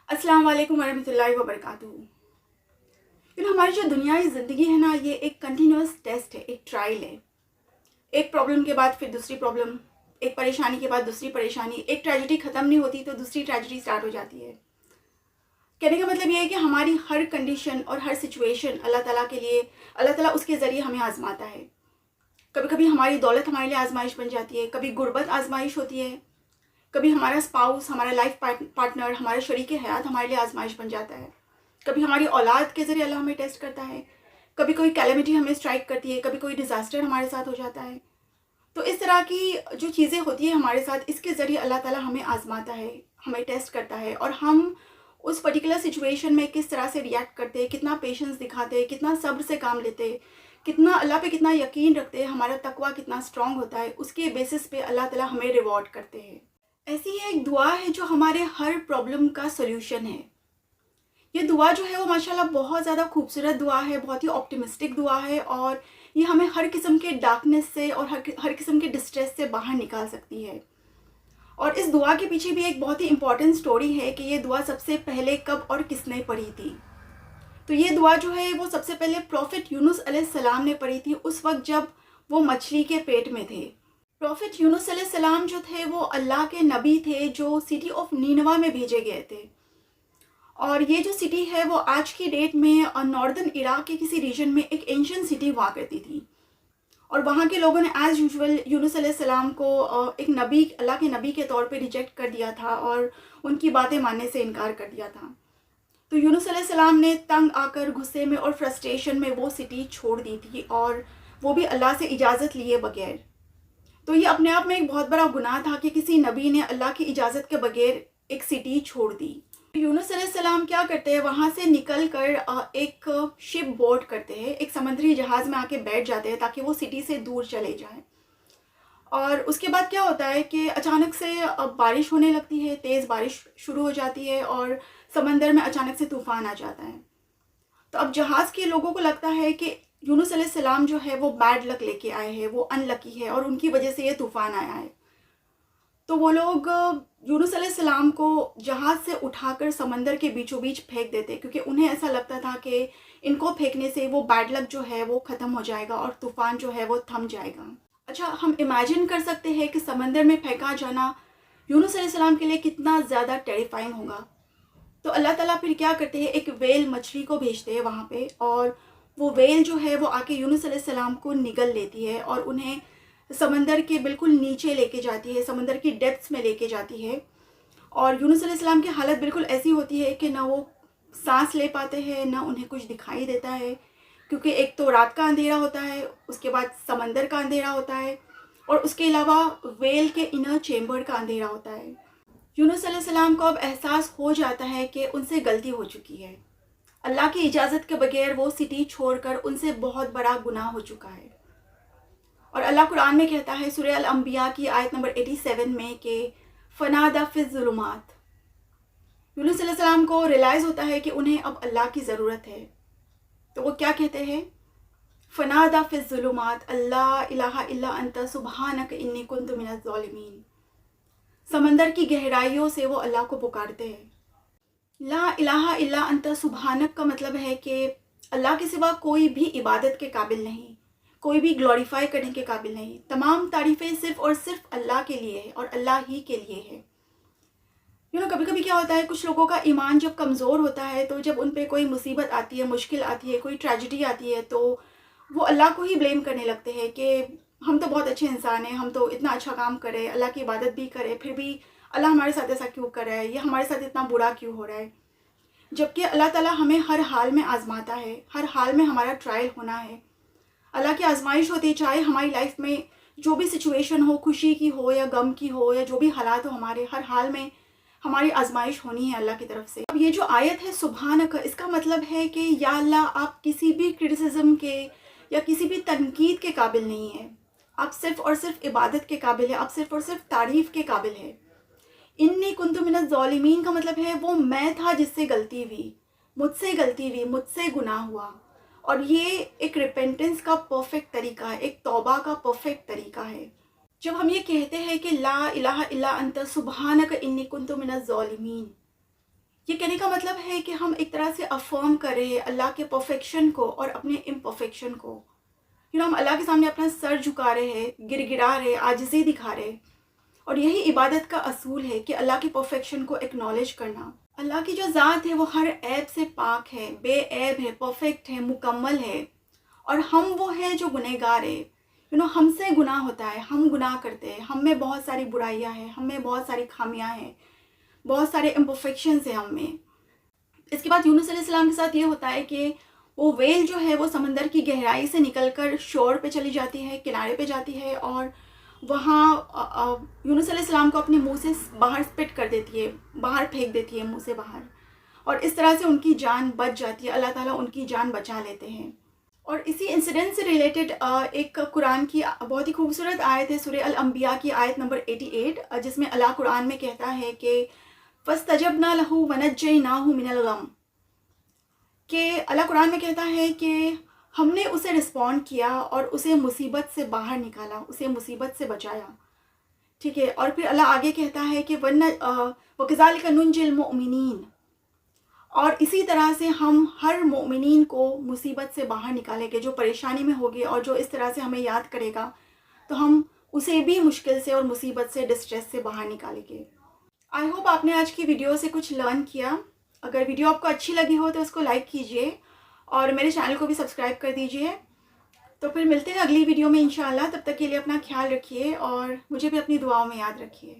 अस्सलाम वालेकुम वरहमतुल्लाहि वबरकातुहू। हमारी जो दुनियावी ज़िंदगी है ना, ये एक कंटिन्यूस टेस्ट है, एक ट्रायल है। एक प्रॉब्लम के बाद फिर दूसरी प्रॉब्लम, एक परेशानी के बाद दूसरी परेशानी, एक ट्रेजेडी ख़त्म नहीं होती तो दूसरी ट्रेजेडी स्टार्ट हो जाती है। कहने का मतलब ये है कि हमारी हर कंडीशन और हर सिचुएशन अल्लाह ताला के लिए, अल्लाह ताला उसके ज़रिए हमें आज़माता है। कभी कभी हमारी दौलत हमारे लिए आजमाइश बन जाती है, कभी गुर्बत आजमाइश होती है, कभी हमारा स्पाउस, हमारा लाइफ पार्टनर, हमारे शरीक हयात हमारे लिए आजमाइश बन जाता है। कभी हमारी औलाद के ज़रिए अल्लाह हमें टेस्ट करता है, कभी कोई कैलेमिटी हमें स्ट्राइक करती है, कभी कोई डिज़ास्टर हमारे साथ हो जाता है। तो इस तरह की जो चीज़ें होती है हमारे साथ, इसके ज़रिए अल्लाह ताला हमें आजमाता है, हमें टेस्ट करता है, और हम उस पर्टिकुलर सिचुएशन में किस तरह से रिएक्ट करते हैं, कितना पेशेंस दिखाते हैं, कितना सब्र से काम लेते हैं, कितना अल्लाह पे कितना यकीन रखते हैं, हमारा तकवा कितना स्ट्रॉन्ग होता है, उसके बेसिस पे अल्लाह ताला हमें रिवॉर्ड करते हैं। ऐसी ही एक दुआ है जो हमारे हर प्रॉब्लम का सोल्यूशन है। ये दुआ जो है वो माशाल्लाह बहुत ज़्यादा खूबसूरत दुआ है, बहुत ही ऑप्टिमिस्टिक दुआ है, और ये हमें हर किस्म के डार्कनेस से और हर किस्म के डिस्ट्रेस से बाहर निकाल सकती है। और इस दुआ के पीछे भी एक बहुत ही इम्पॉर्टेंट स्टोरी है कि ये दुआ सबसे पहले कब और किसने पढ़ी थी। तो ये दुआ जो है वो सबसे पहले प्रॉफिट यूनुस अलैहिस्सलाम ने पढ़ी थी, उस वक्त जब वो मछली के पेट में थे। प्रॉफिट यूनुस अलैहिस्सलाम जो थे वो अल्लाह के नबी थे जो सिटी ऑफ नीनवा में भेजे गए थे। और ये जो सिटी है वो आज की डेट में नॉर्दर्न इराक के किसी रीजन में एक एंशियंट सिटी हुआ करती थी। और वहाँ के लोगों ने एज़ यूजुअल यूनुस अलैहिस्सलाम को एक नबी, अल्लाह के नबी के तौर पे रिजेक्ट कर दिया था और उनकी बातें मानने से इनकार कर दिया था। तो यूनुस अलैहिस्सलाम ने तंग आकर, गुस्से में और फ्रस्ट्रेशन में वो सिटी छोड़ दी थी, और वो भी अल्लाह से इजाज़त लिए बगैर। तो ये अपने आप में एक बहुत बड़ा गुनाह था कि किसी नबी ने अल्लाह की इजाज़त के बगैर एक सिटी छोड़ दी। यूनुस अलैहिस्सलाम क्या करते हैं, वहाँ से निकल कर एक शिप बोट करते हैं, एक समुद्री जहाज़ में आके बैठ जाते हैं ताकि वो सिटी से दूर चले जाएं। और उसके बाद क्या होता है कि अचानक से बारिश होने लगती है, तेज़ बारिश शुरू हो जाती है और समंदर में अचानक से तूफ़ान आ जाता है। तो अब जहाज़ के लोगों को लगता है कि यूनुस अलैहिस्सलाम जो है वो बैड लक लेके आए हैं, वो अनलकी है और उनकी वजह से ये तूफ़ान आया है। तो वो लोग यूनुस अलैहिस्सलाम को जहाज़ से उठाकर समंदर के बीचों बीच फेंक देते, क्योंकि उन्हें ऐसा लगता था कि इनको फेंकने से वो बैड लक जो है वो ख़त्म हो जाएगा और तूफ़ान जो है वो थम जाएगा। अच्छा, हम इमेजिन कर सकते हैं कि समंदर में फेंका जाना यूनुस अलैहिस्सलाम के लिए कितना ज़्यादा टेरिफाइंग होगा। तो अल्लाह ताला फिर क्या करते हैं, एक वेल मछली को भेजते हैं वहाँ पे, और वो वेल जो है वो आके यूनुस अलैहिस्सलाम को निगल लेती है और उन्हें समंदर के बिल्कुल नीचे लेके जाती है, समंदर की डेप्थ्स में लेके जाती है। और यूनुस अलैहिस्सलाम की हालत बिल्कुल ऐसी होती है कि ना वो सांस ले पाते हैं, ना उन्हें कुछ दिखाई देता है, क्योंकि एक तो रात का अंधेरा होता है, उसके बाद समंदर का अंधेरा होता है, और उसके अलावा वेल के इनर चेम्बर का अंधेरा होता है। यूनुस अलैहिस्सलाम को अब एहसास हो जाता है कि उनसे गलती हो चुकी है। अल्लाह की इजाज़त के बगैर वो सिटी छोड़कर उनसे बहुत बड़ा गुनाह हो चुका है। और अल्लाह कुरान में कहता है सूरह अल अंबिया की आयत नंबर 87 में कि फनादा फिज़ ज़ुलुमात। यूनुस अलैहिस्सलाम को रियलाइज़ होता है कि उन्हें अब अल्लाह की ज़रूरत है। तो वो क्या कहते हैं, फनादा फिज़ ज़ुलुमात अल्ला इलाहा इल्ला अंता सुब्हानक इन्नी कुन्तु मिनज़ ज़ालिमीन। समंदर की गहराइयों से वो अल्लाह को पुकारते हैं। ला इलाहा इल्ला अंता सुब्हानक का मतलब है कि अल्लाह के सिवा कोई भी इबादत के काबिल नहीं, कोई भी ग्लोरीफाई करने के काबिल नहीं। तमाम तारीफ़ें सिर्फ़ और सिर्फ अल्लाह के लिए है और अल्लाह ही के लिए है। कभी कभी क्या होता है, कुछ लोगों का ईमान जब कमज़ोर होता है तो जब उन पर कोई मुसीबत आती है, मुश्किल आती है, कोई ट्रेजिडी आती है, तो वो अल्लाह को ही ब्लेम करने लगते हैं कि हम तो बहुत अच्छे इंसान हैं, हम तो इतना अच्छा काम करें, अल्लाह की इबादत भी करें, फिर भी अल्लाह हमारे साथ ऐसा क्यों कर रहा है, या हमारे साथ इतना बुरा क्यों हो रहा है। जबकि अल्लाह ताला हमें हर हाल में आजमाता है, हर हाल में हमारा ट्रायल होना है। अल्लाह की आजमाइश होती है, चाहे हमारी लाइफ में जो भी सिचुएशन हो, खुशी की हो या गम की हो, या जो भी हालात हो, हमारे हर हाल में हमारी आजमाइश होनी है अल्लाह की तरफ से। अब ये जो आयत है सुबहानक, इसका मतलब है कि या अल्लाह, आप किसी भी क्रिटिसिज्म के या किसी भी तनकीद के काबिल नहीं है, आप सिर्फ़ और सिर्फ इबादत के काबिल है, आप सिर्फ़ और सिर्फ तारीफ़ के काबिल है। इन्नी कुन्तु मिनज़ ज़ालिमीन का मतलब है वो मैं था जिससे गलती हुई, मुझसे गलती हुई, मुझसे गुनाह हुआ। और ये एक रिपेंटेंस का परफेक्ट तरीका है, एक तौबा का परफेक्ट तरीका है। जब हम ये कहते हैं कि ला इलाहा इल्ला अंता सुब्हानक इन्नी कुन्तु मिनज़ ज़ालिमीन, یہ کہنے کا مطلب ہے کہ ہم ایک طرح سے افرم کر رہے ہیں اللہ کے پرفیکشن کو اور اپنے امپرفیکشن کو. ہم اللہ کے سامنے اپنا سر جھکا رہے ہیں، گر گرا رہے، عاجزی دکھا رہے. اور یہی عبادت کا اصول ہے کہ اللہ کی پرفیکشن کو ایکنالج کرنا. اللہ کی جو ذات ہے وہ ہر عیب سے پاک ہے، بے عیب ہے، پرفیکٹ ہے، مکمل ہے. اور ہم وہ ہیں جو گنہگار ہے. ہم سے گناہ ہوتا ہے، ہم گناہ کرتے ہیں، ہم میں بہت ساری برائیاں ہیں، ہم میں بہت ساری خامیاں ہیں، بہت سارے امپرفیکشنز ہیں ہم میں. اس کے بعد یونس علیہ السلام کے ساتھ یہ ہوتا ہے کہ وہ ویل جو ہے وہ سمندر کی گہرائی سے نکل کر شور پہ چلی جاتی ہے، کنارے پہ جاتی ہے، اور وہاں یونس علیہ السلام کو اپنے منہ سے باہر اسپٹ کر دیتی ہے، باہر پھینک دیتی ہے منہ سے باہر. اور اس طرح سے ان کی جان بچ جاتی ہے، اللہ تعالیٰ ان کی جان بچا لیتے ہیں. اور اسی انسیڈنٹ سے ریلیٹڈ ایک قرآن کی بہت ہی خوبصورت آیت ہے، سورہ الانبیاء کی آیت نمبر 88، جس میں اللہ قرآن میں کہتا ہے کہ فَاسْتَجَبْنَا لَهُ وَنَجَّيْنَاهُ مِنَ الْغَمِّ، کہ اللہ قرآن میں کہتا ہے کہ ہم نے اسے رسپونڈ کیا اور اسے مصیبت سے باہر نکالا، اسے مصیبت سے بچایا. ٹھیک ہے. اور پھر اللہ آگے کہتا ہے کہ وَكَذَلِكَ نُنْجِي الْمُؤْمِنِينَ، اور اسی طرح سے ہم ہر مومنین کو مصیبت سے باہر نکالیں گے. جو پریشانی میں ہوگی اور جو اس طرح سے ہمیں یاد کرے گا تو ہم اسے بھی مشکل سے اور مصیبت سے، ڈسٹریس سے باہر نکالیں گے. آئی ہوپ آپ نے آج کی ویڈیو سے کچھ لرن کیا. اگر ویڈیو آپ کو اچھی لگی ہو تو اس کو لائک کیجئے اور میرے چینل کو بھی سبسکرائب کر دیجئے. تو پھر ملتے ہیں اگلی ویڈیو میں انشاءاللہ. تب تک کے لیے اپنا خیال رکھیے اور مجھے بھی اپنی دعاؤں میں یاد رکھیے.